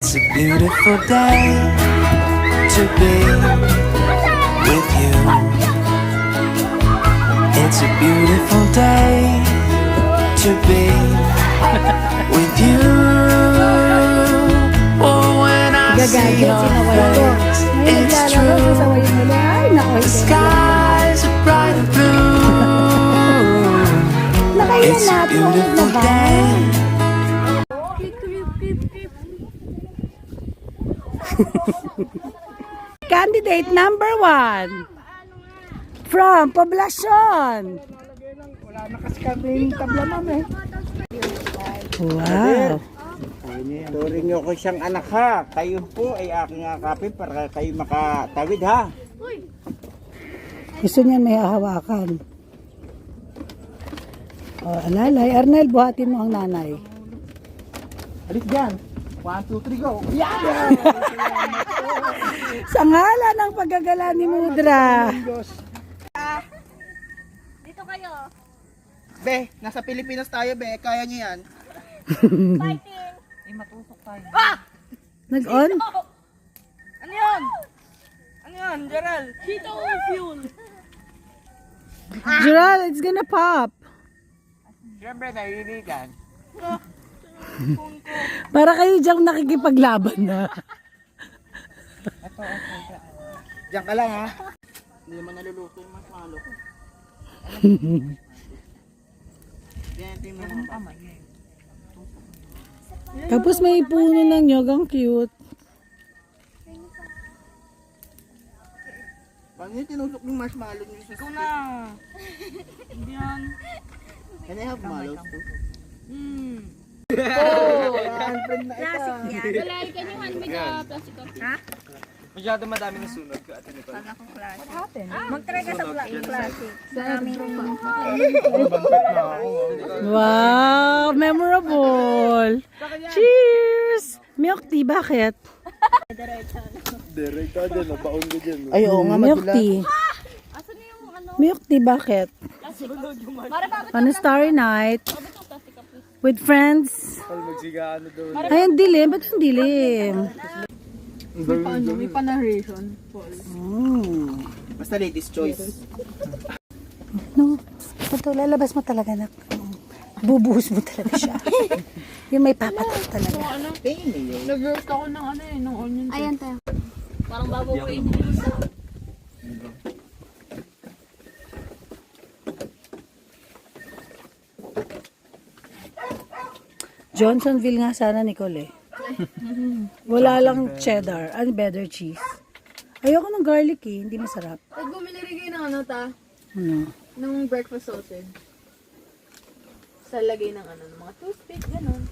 It's a beautiful day to be with you. It's a beautiful day to be with you. Oh, when I see your face, it's true. The skies are bright and blue. It's a beautiful day. Candidate number 1 from Poblacion. Wala na kasi kaming tabla namin. Wow. Turing nyo ko siyang anak ha. Kayo po ay aking akapin para kayo makatawid ha. Gusto niyan may hahawakan. Oh, alalay. Arnel, buhatin mo ang nanay. Alis dyan. 1, 2, 3, go. Sa ngalan ng paggagala ni Mudra. Dito kayo. Be, nasa Pilipinas tayo be. Kaya nyo yan. Fighting. Nag-on? Ano yun? Ano yun, Gerald? Cheeto fuel. Gerald, it's gonna pop. Siyempre, nahihiligan. Para kayo diyang nakikipaglaban na. Diyan ka lang ha. Hindi naman naluluto yung marshmallow ko. Yan, ito yung mga kamay. Tapos may puno ng nyog, ang cute. Paano yung tinusok yung marshmallow nyo sa Ikaw na. Hindi yan. Can I have mallows too? Hmm. Yan, friend na ito. Classic yan. Wala, can you hand me the plastic cup? Ha? Masyado madami na sunog ka, Ate Nicole. Kala ko classic. Mag-try ka sa classic. Sa aming Wow, memorable. Cheers! Milk tea, bakit? Direkta dyan, nabaon ka dyan. Ay, oo nga, Milk madula. tea. Asan na yung ano? Milk tea, bakit? Mara pa On a starry night, plastic cup. with friends. Pal magsigaan na doon. Ay, ang dilim. Ba't ang dilim? May pa-narration. Basta ladies choice. No, ito, lalabas mo talaga na. Bubuhos mo talaga siya. Yung may papatak talaga. Nag-roast ako ng ano eh, ng onion. Ayan tayo. Parang babawain nyo yung isa. Johnsonville nga sana, Nicole eh. Wala lang cheddar. Ano better cheese? Ayoko ng garlic eh. Hindi masarap. Pag bumili rin kayo ng ano ta, Ano? ng breakfast sausage. Sa lagay ng ano, ng mga toothpick, gano'n.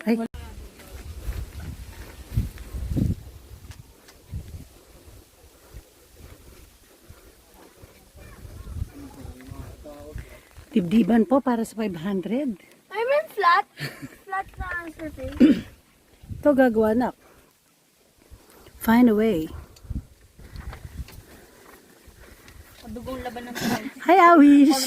Ay. Dibdiban po para sa 500. I mean flat. Flat na ang surface. Ito gagawa na. Find a way. Padugong laban ng tayo. Hi, Awish!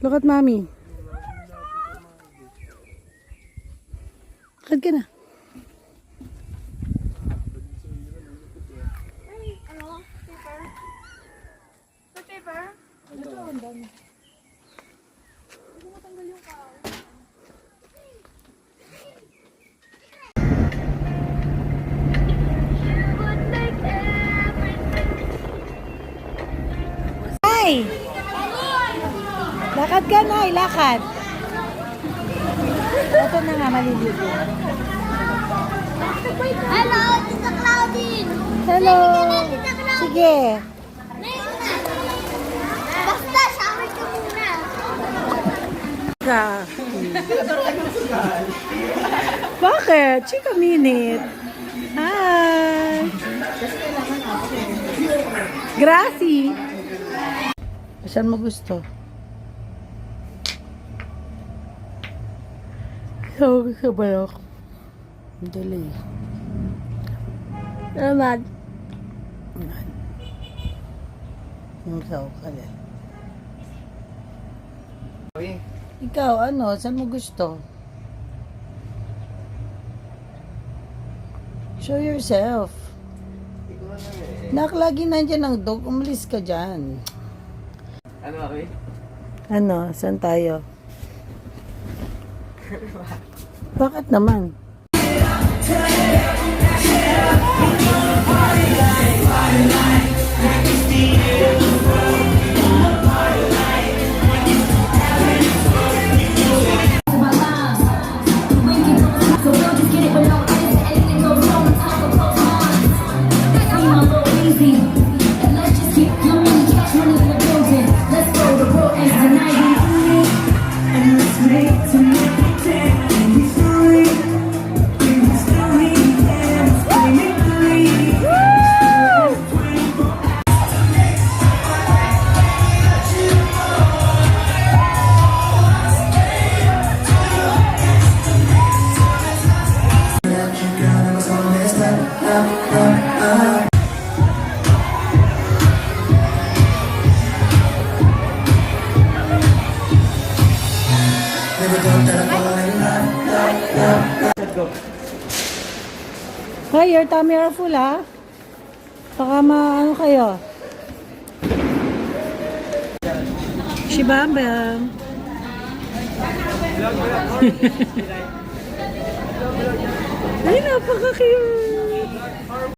Look at mommy. Lakad ka na. Ay, ano? Paper? Sa paper? Ito, ang dami. Hindi mo tanggal yung kao. Ay! Lakad ka na, lakad. na nga maliligo. Hello, Tita Claudine! Hello! Sige. Basta, shower ka muna. Ka. Bakit? Chika minute. Hi! Gracie! Saan mo gusto? Sabi ka ba ako? Dali. Naman. Ikaw ka lang. Ikaw, ano? Saan mo gusto? Show yourself. Nak, lagi nandyan ang dog. Umalis ka dyan. Ano ako eh? Ano? Saan tayo? Bakit naman? Hey, your tummy are full, ha? Baka ano kayo? Shibambam. Ay, napaka-cute.